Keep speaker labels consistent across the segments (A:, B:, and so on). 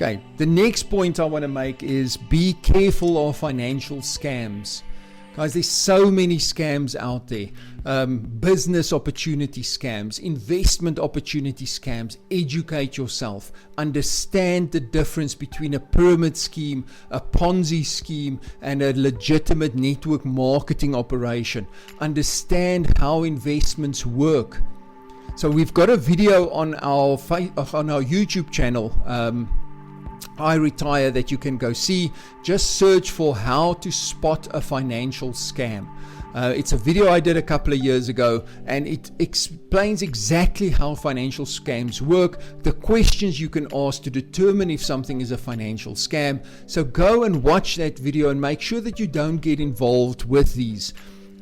A: Okay, the next point I want to make is be careful of financial scams. Guys, there's so many scams out there. Business opportunity scams, investment opportunity scams. Educate yourself. Understand the difference between a pyramid scheme, a Ponzi scheme, and a legitimate network marketing operation. Understand how investments work. So we've got a video on our YouTube channel, I Retire, that you can go see. Just search for how to spot a financial scam. It's a video I did a couple of years ago, and it explains exactly how financial scams work, the questions you can ask to determine if something is a financial scam. So go and watch that video and make sure that you don't get involved with these.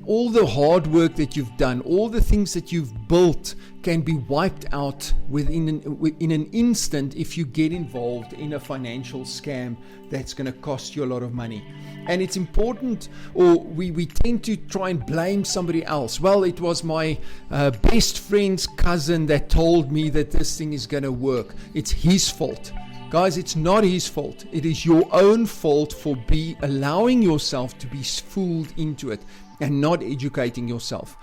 A: All the hard work that you've done, all the things that you've built can be wiped out in an instant if you get involved in a financial scam that's going to cost you a lot of money. And it's important, or we tend to try and blame somebody else. Well, it was my best friend's cousin that told me that this thing is going to work. It's his fault. Guys, it's not his fault. It is your own fault for allowing yourself to be fooled into it and not educating yourself.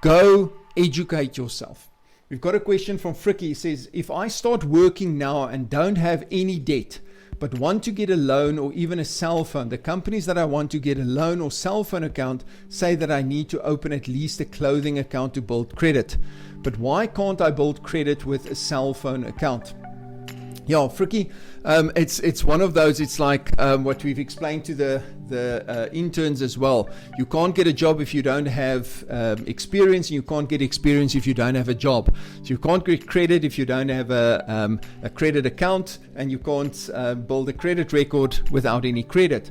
A: Go educate yourself. We've got a question from Fricky. He says, if I start working now and don't have any debt, but want to get a loan or even a cell phone, the companies that I want to get a loan or cell phone account say that I need to open at least a clothing account to build credit. But why can't I build credit with a cell phone account? Yeah, Fricky, it's one of those. It's like what we've explained to the interns as well. You can't get a job if you don't have experience, and you can't get experience if you don't have a job. So you can't get credit if you don't have a credit account, and you can't build a credit record without any credit.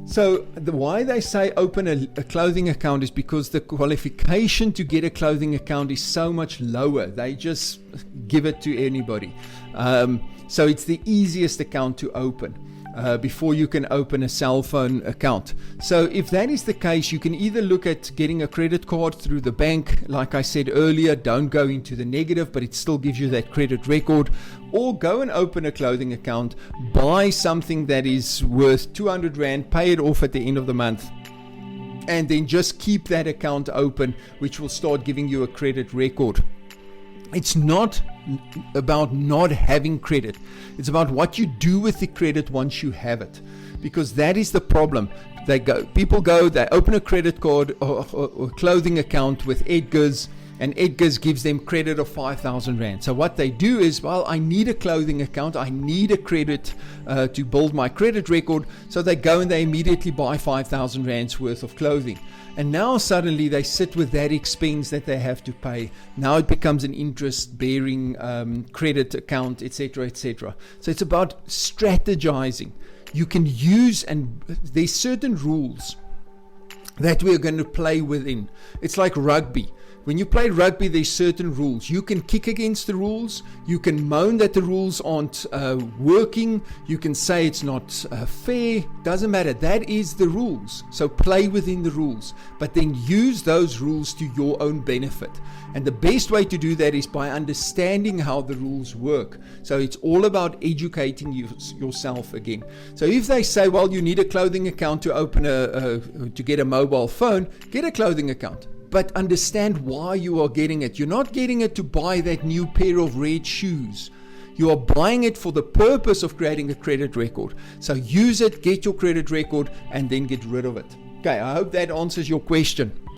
A: So why they say open a clothing account is because the qualification to get a clothing account is so much lower. They just give it to anybody. So it's the easiest account to open before you can open a cell phone account. So if that is the case, you can either look at getting a credit card through the bank. Like I said earlier, don't go into the negative, but it still gives you that credit record. Or go and open a clothing account, buy something that is worth 200 Rand, pay it off at the end of the month, and then just keep that account open, which will start giving you a credit record. It's not about not having credit. It's about what you do with the credit once you have it, because that is the problem. People they open a credit card or clothing account with Edgar's, and Edgar's gives them credit of 5,000 Rand. So what they do is, well, I need a clothing account, I need a credit to build my credit record. So they go and they immediately buy 5,000 Rands worth of clothing. And now suddenly they sit with that expense that they have to pay. Now it becomes an interest-bearing credit account, etc., etc. So it's about strategizing. You can use, and there's certain rules that we're going to play within. It's like rugby. When you play rugby, there's certain rules. You can kick against the rules. You can moan that the rules aren't working. You can say it's not fair. Doesn't matter. That is the rules. So play within the rules, but then use those rules to your own benefit. And the best way to do that is by understanding how the rules work. So it's all about educating yourself again. So if they say, well, you need a clothing account to open to get a mobile phone, get a clothing account. But understand why you are getting it. You're not getting it to buy that new pair of red shoes. You are buying it for the purpose of creating a credit record. So use it, get your credit record, and then get rid of it. Okay, I hope that answers your question.